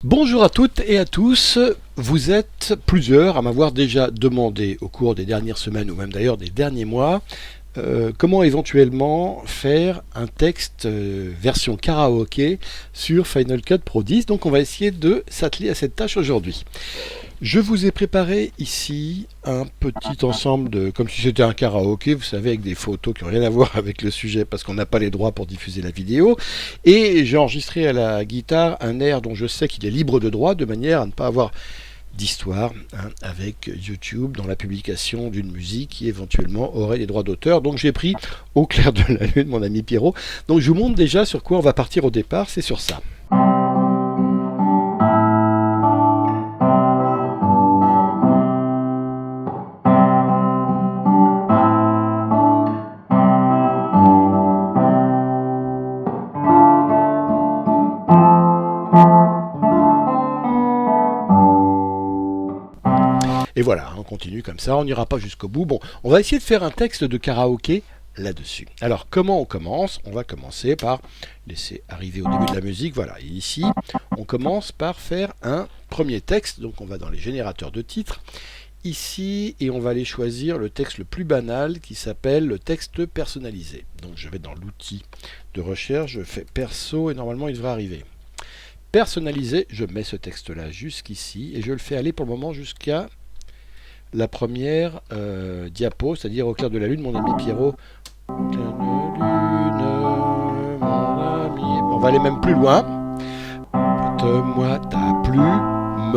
Bonjour à toutes et à tous, vous êtes plusieurs à m'avoir déjà demandé au cours des dernières semaines ou même d'ailleurs des derniers mois comment éventuellement faire un texte version karaoké sur Final Cut Pro 10. Donc on va essayer de s'atteler à cette tâche aujourd'hui. Je vous ai préparé ici un petit ensemble de, comme si c'était un karaoké, vous savez, avec des photos qui n'ont rien à voir avec le sujet parce qu'on n'a pas les droits pour diffuser la vidéo. Et j'ai enregistré à la guitare un air dont je sais qu'il est libre de droit, de manière à ne pas avoir d'histoire avec YouTube dans la publication d'une musique qui éventuellement aurait des droits d'auteur. Donc j'ai pris Au clair de la lune, mon ami Pierrot. Donc je vous montre déjà sur quoi on va partir au départ, c'est sur ça. Et voilà, on continue comme ça, on n'ira pas jusqu'au bout. Bon, on va essayer de faire un texte de karaoké là-dessus. Alors, comment on commence? On va commencer par laisser arriver au début de la musique. Voilà, et ici, on commence par faire un premier texte. Donc, on va dans les générateurs de titres. Ici, et on va aller choisir le texte le plus banal qui s'appelle le texte personnalisé. Donc, je vais dans l'outil de recherche, je fais perso et normalement, il devrait arriver. Personnalisé, je mets ce texte-là jusqu'ici et je le fais aller pour le moment jusqu'à la première diapo, c'est-à-dire Au clair de la lune, mon ami Pierrot. On va aller même plus loin. Prête-moi ta plume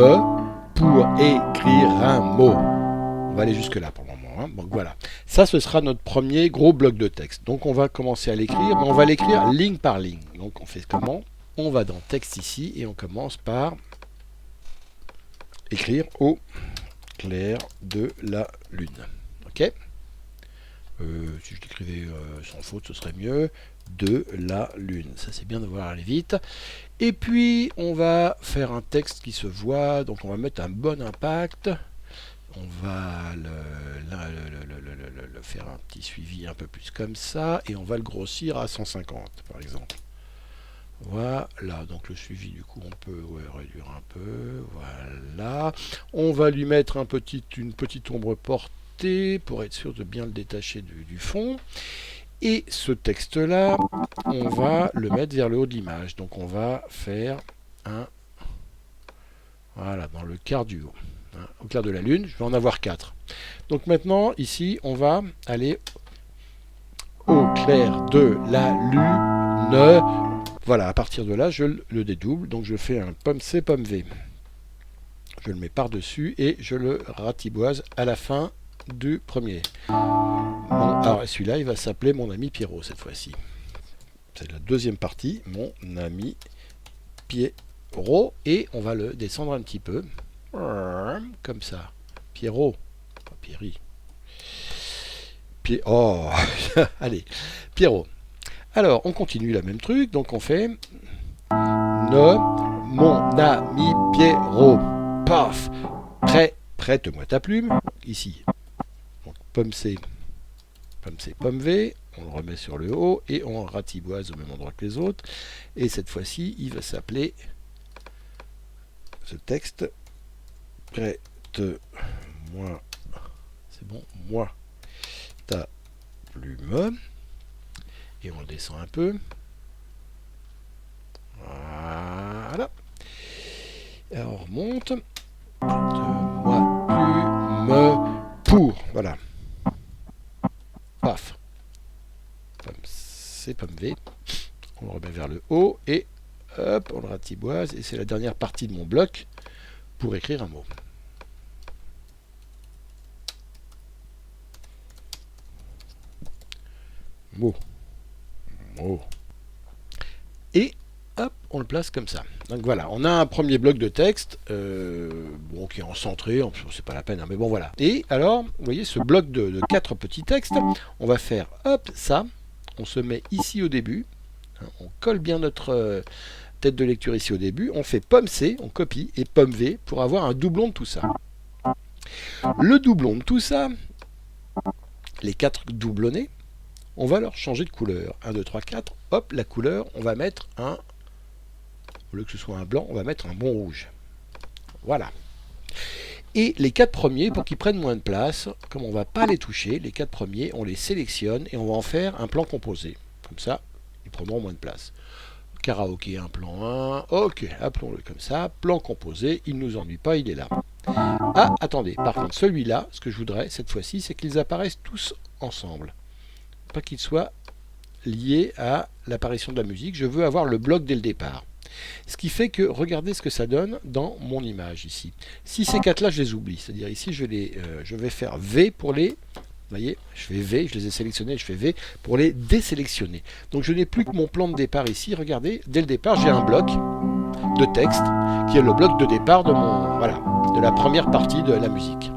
pour écrire un mot. On va aller jusque-là pour le moment. Donc voilà. Ça, ce sera notre premier gros bloc de texte. Donc on va commencer à l'écrire, mais on va l'écrire ligne par ligne. Donc on fait comment? On va dans texte ici et on commence par écrire au clair de la lune. Ok. Si je l'écrivais sans faute, ce serait mieux. De la lune. Ça, c'est bien de voir aller vite. Et puis, on va faire un texte qui se voit. Donc, on va mettre un bon impact. On va le faire un petit suivi un peu plus comme ça. Et on va le grossir à 150, par exemple. Voilà, donc le suivi, du coup, on peut réduire un peu. Voilà. On va lui mettre une petite ombre portée pour être sûr de bien le détacher du fond. Et ce texte-là, on va le mettre vers le haut de l'image. Donc on va faire un... Voilà, dans le quart du haut. Au clair de la lune, je vais en avoir 4. Donc maintenant, ici, on va aller au clair de la lune. Voilà, à partir de là, je le dédouble. Donc je fais un pomme C, pomme V. Je le mets par-dessus et je le ratiboise à la fin du premier. Bon, alors celui-là, il va s'appeler mon ami Pierrot cette fois-ci. C'est la deuxième partie, mon ami Pierrot. Et on va le descendre un petit peu. Comme ça. Pierrot. Pas Pierry. Oh, allez. Pierrot. Alors, on continue le même truc. Donc, on fait mon ami Pierrot. Paf. Prête-moi ta plume. Ici. Donc, pomme C, pomme V. On le remet sur le haut et on ratiboise au même endroit que les autres. Et cette fois-ci, il va s'appeler ce texte. Prête-moi. C'est bon. Moi. Ta plume. Et on le descend un peu. Voilà. Et on remonte. Moi, plume pour. Voilà. Paf. Pomme C, pomme V. On le remet vers le haut et hop, on le ratiboise. Et c'est la dernière partie de mon bloc pour écrire un mot. Mot. Et hop, on le place comme ça. Donc voilà, on a un premier bloc de texte, bon, qui est en centré, c'est pas la peine, hein, mais bon voilà. Et alors, vous voyez ce bloc de 4 petits textes, on va faire hop, ça, on se met ici au début, hein, on colle bien notre tête de lecture ici au début, on fait pomme C, on copie, et pomme V pour avoir un doublon de tout ça. Le doublon de tout ça, les 4 doublonnés, on va leur changer de couleur. 1, 2, 3, 4. Hop, la couleur, on va mettre un Au lieu que ce soit un blanc, on va mettre un bon rouge. Voilà. Et les 4 premiers, pour qu'ils prennent moins de place, comme on ne va pas les toucher, les 4 premiers, on les sélectionne et on va en faire un plan composé. Comme ça, ils prendront moins de place. Karaoké, un plan 1. Ok, appelons-le comme ça. Plan composé, il ne nous ennuie pas, il est là. Ah, attendez, par contre, celui-là, ce que je voudrais cette fois-ci, c'est qu'ils apparaissent tous ensemble. Pas qu'ils soient liés à l'apparition de la musique. Je veux avoir le bloc dès le départ. Ce qui fait que, regardez ce que ça donne dans mon image ici. Si ces 4-là, je les oublie, c'est-à-dire ici, je vais faire V pour les... Vous voyez, je fais V, je les ai sélectionnés, je fais V pour les désélectionner. Donc je n'ai plus que mon plan de départ ici. Regardez, dès le départ, j'ai un bloc de texte qui est le bloc de départ de de la première partie de la musique.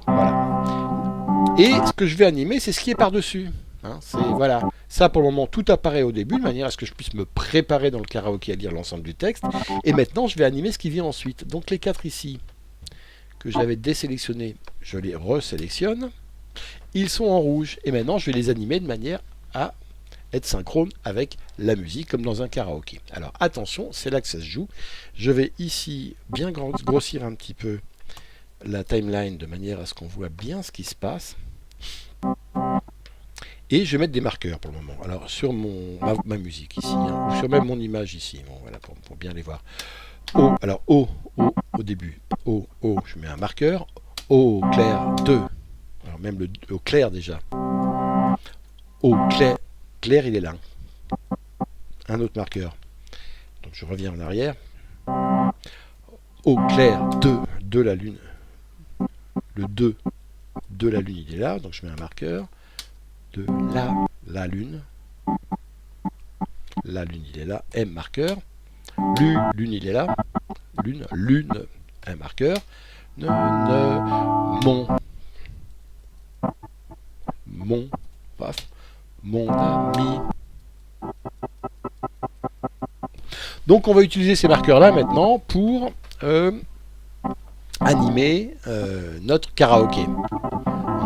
Voilà. Et ce que je vais animer, c'est ce qui est par-dessus. Hein, voilà. Ça, pour le moment, tout apparaît au début, de manière à ce que je puisse me préparer dans le karaoké à lire l'ensemble du texte. Et maintenant, je vais animer ce qui vient ensuite. Donc les 4 ici, que j'avais désélectionnés, je les resélectionne. Ils sont en rouge. Et maintenant, je vais les animer de manière à être synchrone avec la musique, comme dans un karaoké. Alors attention, c'est là que ça se joue. Je vais ici bien grossir un petit peu la timeline, de manière à ce qu'on voit bien ce qui se passe. Et je vais mettre des marqueurs pour le moment. Alors sur ma musique ici, hein, ou sur même mon image ici, bon, voilà, pour bien les voir. O, alors O au début. O, je mets un marqueur. O clair 2. Alors même le O clair déjà. O clair, il est là. Un autre marqueur. Donc je reviens en arrière. O clair 2 de la lune. Le 2 de la lune, il est là. Donc je mets un marqueur. De la lune. La lune, il est là. M marqueur. Lune, il est là. Lune, un marqueur. Mon ami. Donc on va utiliser ces marqueurs-là maintenant pour animer notre karaoké.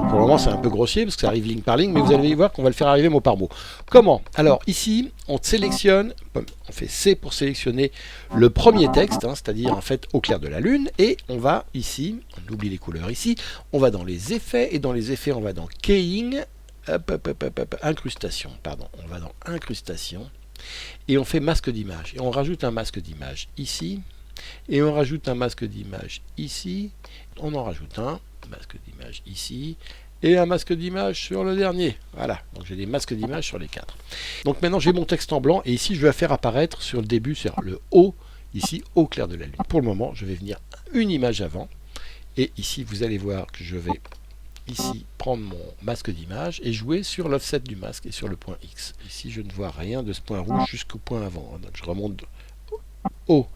Pour le moment, c'est un peu grossier parce que ça arrive ligne par ligne, mais vous allez voir qu'on va le faire arriver mot par mot. Comment? Alors, ici, on sélectionne, on fait C pour sélectionner le premier texte, hein, c'est-à-dire en fait au clair de la lune, et on va ici, on oublie les couleurs ici, on va dans les effets, et dans les effets, on va dans Keying, incrustation, pardon, on va dans incrustation, et on fait masque d'image, et on rajoute un masque d'image ici, et on rajoute un masque d'image ici, on en rajoute un masque d'image ici, et un masque d'image sur le dernier. Voilà, donc j'ai des masques d'image sur les 4. Donc maintenant j'ai mon texte en blanc, et ici je vais faire apparaître sur le début, c'est le O, ici, au clair de la lune. Pour le moment, je vais venir une image avant, et ici vous allez voir que je vais ici prendre mon masque d'image et jouer sur l'offset du masque et sur le point X. Ici je ne vois rien de ce point rouge jusqu'au point avant, donc je remonte O,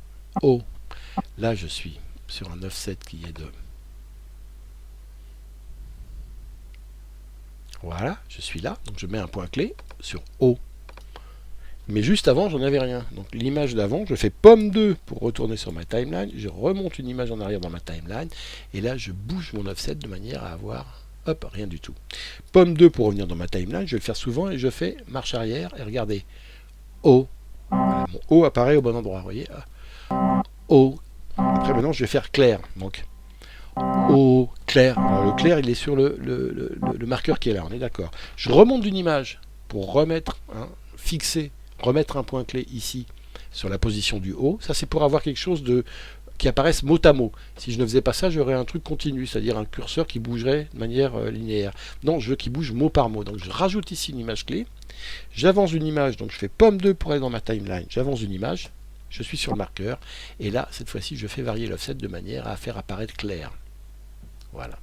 là je suis sur un offset qui est de... Voilà, je suis là, donc je mets un point clé sur O. Mais juste avant, j'en avais rien. Donc l'image d'avant, je fais pomme 2 pour retourner sur ma timeline, je remonte une image en arrière dans ma timeline, et là je bouge mon offset de manière à avoir, hop, rien du tout. Pomme 2 pour revenir dans ma timeline, je vais le faire souvent, et je fais marche arrière, et regardez, O. Voilà, mon O apparaît au bon endroit, vous voyez. O. Après maintenant, je vais faire clair, donc O clair. Alors le clair, il est sur le marqueur qui est là, on est d'accord. Je remonte d'une image pour remettre, fixer, remettre un point clé ici sur la position du O. Ça, c'est pour avoir quelque chose qui apparaisse mot à mot. Si je ne faisais pas ça, j'aurais un truc continu, c'est-à-dire un curseur qui bougerait de manière linéaire. Non, je veux qu'il bouge mot par mot. Donc je rajoute ici une image clé. J'avance une image, donc je fais pomme 2 pour aller dans ma timeline. J'avance une image, je suis sur le marqueur. Et là, cette fois-ci, je fais varier l'offset de manière à faire apparaître clair. Voilà.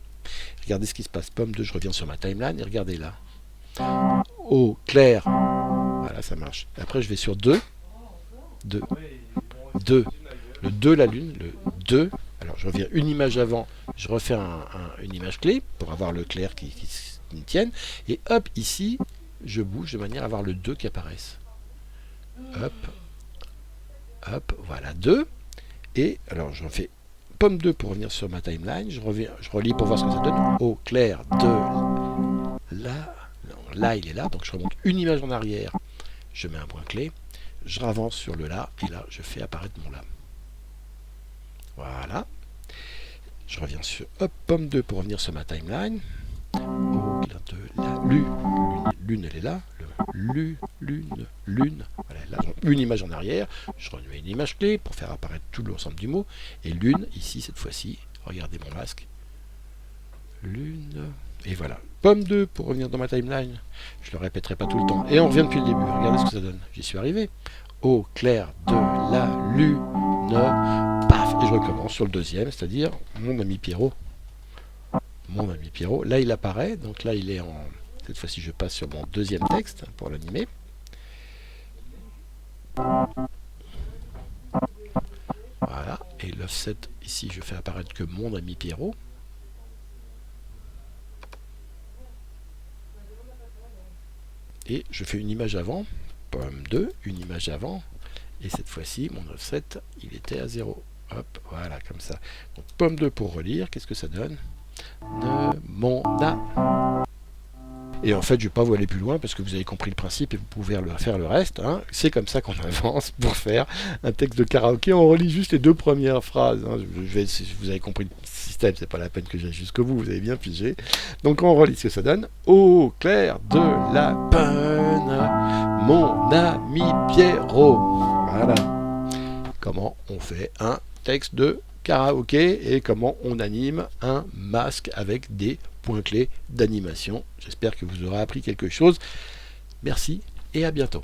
Regardez ce qui se passe. Pomme 2, je reviens sur ma timeline et regardez là. O clair. Voilà, ça marche. Après, je vais sur 2. 2. Le 2, la lune. Le 2. Alors, je reviens une image avant. Je refais une image clé pour avoir le clair qui me tienne. Et hop, ici, je bouge de manière à avoir le 2 qui apparaisse. Hop. Hop. Voilà, 2. Et alors, j'en fais pomme 2 pour revenir sur ma timeline. Je relis pour voir ce que ça donne. Au clair de là. Non, là, il est là. Donc, je remonte une image en arrière. Je mets un point clé. je avance sur le là, et là, je fais apparaître mon là. Voilà. Je reviens sur pomme 2 pour revenir sur ma timeline. Au clin de la lune, elle est là. Lune. Voilà, là, une image en arrière. Je remets une image clé pour faire apparaître tout l'ensemble du mot. Et lune, ici, cette fois-ci. Regardez mon masque. Lune. Et voilà. Pomme 2 pour revenir dans ma timeline. Je ne le répéterai pas tout le temps. Et on revient depuis le début. Regardez ce que ça donne. J'y suis arrivé. Au clair de la lune. Paf. Et je recommence sur le deuxième, c'est-à-dire mon ami Pierrot. Mon ami Pierrot. Là, il apparaît. Donc là, il est en... Cette fois-ci, je passe sur mon deuxième texte pour l'animer. Voilà. Et l'offset, ici, je fais apparaître que mon ami Pierrot. Et je fais une image avant. Pomme 2, une image avant. Et cette fois-ci, mon offset, il était à 0. Hop, voilà, comme ça. Donc, pomme 2 pour relire. Qu'est-ce que ça donne? Mon a. Et en fait, je ne vais pas vous aller plus loin parce que vous avez compris le principe et vous pouvez faire le reste. Hein. C'est comme ça qu'on avance pour faire un texte de karaoké. On relit juste les deux premières phrases. Hein. Si vous avez compris le système, c'est pas la peine que j'aille jusqu'au bout, vous avez bien pigé. Donc on relit ce que ça donne. Au clair de la peine, mon ami Pierrot. Voilà. Comment on fait un texte de karaoké et comment on anime un masque avec des points clés d'animation. J'espère que vous aurez appris quelque chose. Merci et à bientôt.